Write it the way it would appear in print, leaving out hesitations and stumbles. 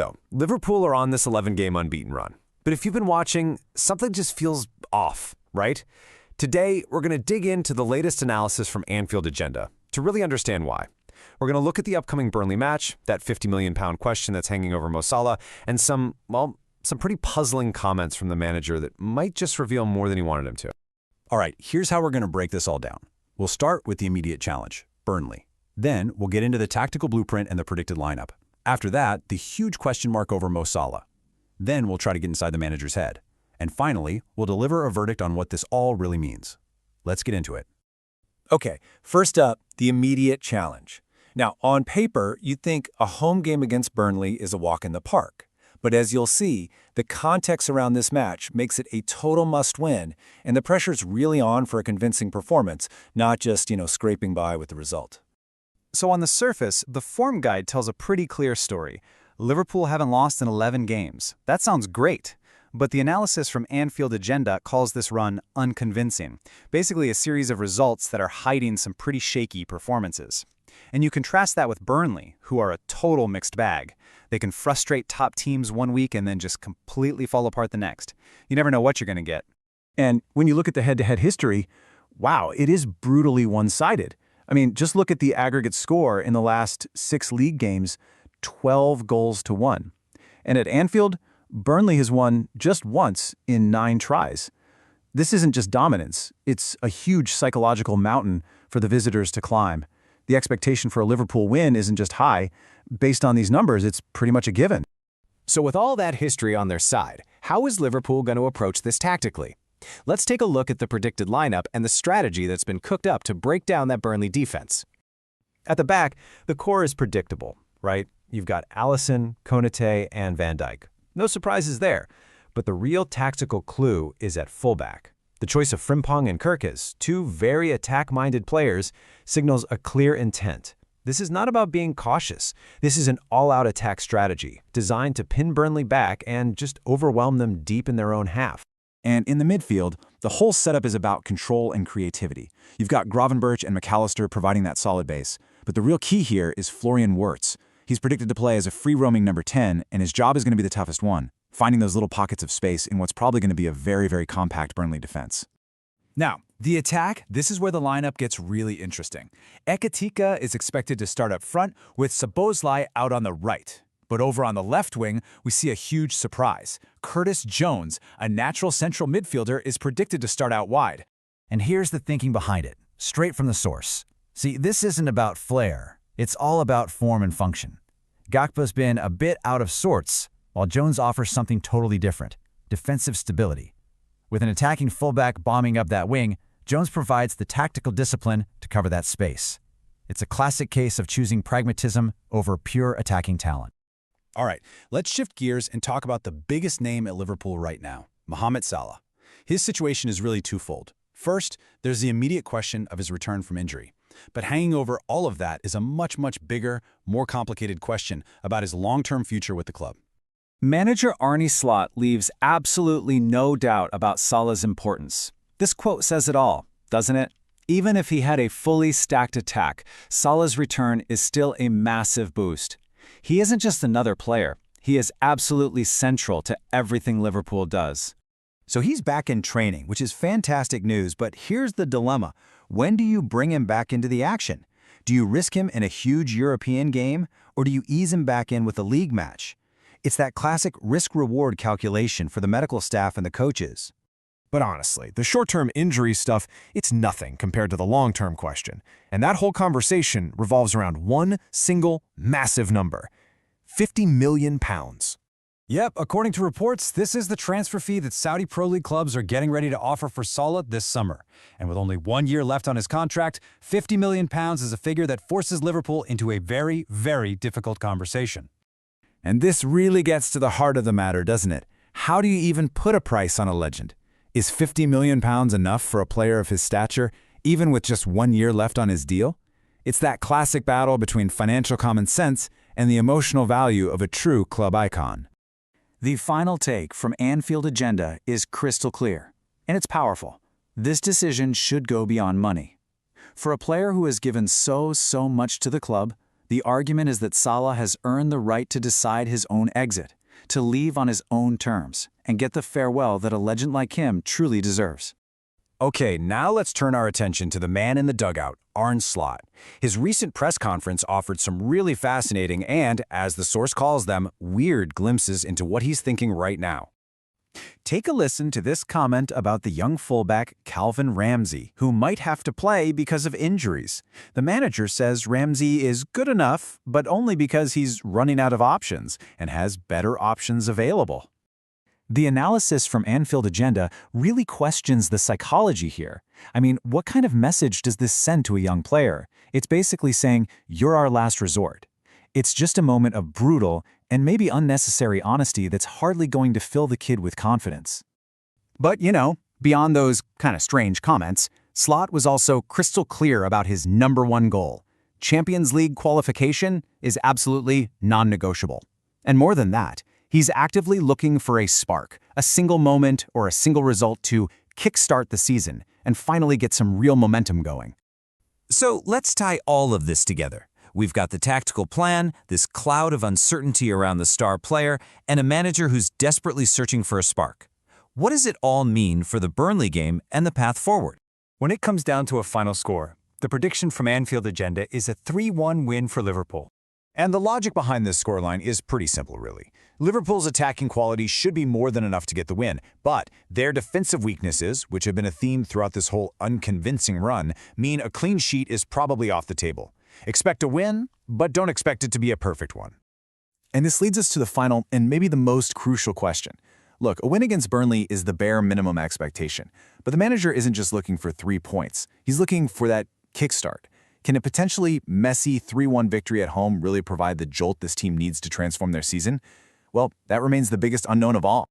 though. Liverpool are on this 11-game unbeaten run. But if you've been watching, something just feels off, right? Today, we're going to dig into the latest analysis from Anfield Agenda to really understand why. We're going to look at the upcoming Burnley match, that £50 million question that's hanging over Mo Salah, and some pretty puzzling comments from the manager that might just reveal more than he wanted him to. All right, here's how we're going to break this all down. We'll start with the immediate challenge, Burnley. Then we'll get into the tactical blueprint and the predicted lineup. After that, the huge question mark over Mo Salah. Then we'll try to get inside the manager's head. And finally, we'll deliver a verdict on what this all really means. Let's get into it. Okay, first up, the immediate challenge. Now, on paper, you'd think a home game against Burnley is a walk in the park. But as you'll see, the context around this match makes it a total must-win, and the pressure's really on for a convincing performance, not just, scraping by with the result. So on the surface, the form guide tells a pretty clear story. Liverpool haven't lost in 11 games. That sounds great. But the analysis from Anfield Agenda calls this run unconvincing, basically a series of results that are hiding some pretty shaky performances. And you contrast that with Burnley, who are a total mixed bag. They can frustrate top teams one week and then just completely fall apart the next. You never know what you're going to get. And when you look at the head-to-head history, wow, it is brutally one-sided. I mean, just look at the aggregate score in the last 6 league games, 12 goals to 1. And at Anfield, Burnley has won just once in 9 tries. This isn't just dominance, it's a huge psychological mountain for the visitors to climb. The expectation for a Liverpool win isn't just high. Based on these numbers, it's pretty much a given. So with all that history on their side, how is Liverpool going to approach this tactically? Let's take a look at the predicted lineup and the strategy that's been cooked up to break down that Burnley defense. At the back, the core is predictable, right? You've got Alisson, Konate, and Van Dijk. No surprises there. But the real tactical clue is at fullback. The choice of Frimpong and Kerkez, 2 very attack-minded players, signals a clear intent. This is not about being cautious. This is an all-out attack strategy designed to pin Burnley back and just overwhelm them deep in their own half. And in the midfield, the whole setup is about control and creativity. You've got Gravenberch and McAllister providing that solid base. But the real key here is Florian Wirtz. He's predicted to play as a free-roaming number 10, and his job is going to be the toughest one, finding those little pockets of space in what's probably going to be a very, very compact Burnley defense. Now, the attack, this is where the lineup gets really interesting. Ekitike is expected to start up front with Szoboszlai out on the right. But over on the left wing, we see a huge surprise. Curtis Jones, a natural central midfielder, is predicted to start out wide. And here's the thinking behind it, straight from the source. See, this isn't about flair. It's all about form and function. Gakpo's been a bit out of sorts, while Jones offers something totally different, defensive stability. With an attacking fullback bombing up that wing, Jones provides the tactical discipline to cover that space. It's a classic case of choosing pragmatism over pure attacking talent. All right, let's shift gears and talk about the biggest name at Liverpool right now, Mohamed Salah. His situation is really twofold. First, there's the immediate question of his return from injury. But hanging over all of that is a much, much bigger, more complicated question about his long-term future with the club. Manager Arne Slot leaves absolutely no doubt about Salah's importance. This quote says it all, doesn't it? Even if he had a fully stacked attack, Salah's return is still a massive boost. He isn't just another player. He is absolutely central to everything Liverpool does. So he's back in training, which is fantastic news, but here's the dilemma. When do you bring him back into the action? Do you risk him in a huge European game, or do you ease him back in with a league match? It's that classic risk-reward calculation for the medical staff and the coaches. But honestly, the short-term injury stuff, it's nothing compared to the long-term question. And that whole conversation revolves around one single massive number, £50 million. Yep, according to reports, this is the transfer fee that Saudi Pro League clubs are getting ready to offer for Salah this summer. And with only 1 year left on his contract, £50 million is a figure that forces Liverpool into a very, very difficult conversation. And this really gets to the heart of the matter, doesn't it? How do you even put a price on a legend? Is £50 million enough for a player of his stature, even with just 1 year left on his deal? It's that classic battle between financial common sense and the emotional value of a true club icon. The final take from Anfield Agenda is crystal clear, and it's powerful. This decision should go beyond money. For a player who has given so much to the club, The argument is that Salah has earned the right to decide his own exit, to leave on his own terms, and get the farewell that a legend like him truly deserves. Okay, now let's turn our attention to the man in the dugout, Arne Slot. His recent press conference offered some really fascinating and, as the source calls them, weird glimpses into what he's thinking right now. Take a listen to this comment about the young fullback Calvin Ramsay, who might have to play because of injuries. The manager says Ramsay is good enough, but only because he's running out of options and has better options available. The analysis from Anfield Agenda really questions the psychology here. I mean, what kind of message does this send to a young player? It's basically saying, you're our last resort. It's just a moment of brutal and maybe unnecessary honesty that's hardly going to fill the kid with confidence. But, beyond those kind of strange comments, Slot was also crystal clear about his #1 goal. Champions League qualification is absolutely non-negotiable. And more than that, he's actively looking for a spark, a single moment or a single result to kickstart the season and finally get some real momentum going. So let's tie all of this together. We've got the tactical plan, this cloud of uncertainty around the star player, and a manager who's desperately searching for a spark. What does it all mean for the Burnley game and the path forward? When it comes down to a final score, the prediction from Anfield Agenda is a 3-1 win for Liverpool. And the logic behind this scoreline is pretty simple, really. Liverpool's attacking quality should be more than enough to get the win, but their defensive weaknesses, which have been a theme throughout this whole unconvincing run, mean a clean sheet is probably off the table. Expect a win, but don't expect it to be a perfect one. And this leads us to the final and maybe the most crucial question. Look, a win against Burnley is the bare minimum expectation, but the manager isn't just looking for 3 points. He's looking for that kickstart. Can a potentially messy 3-1 victory at home really provide the jolt this team needs to transform their season? Well, that remains the biggest unknown of all.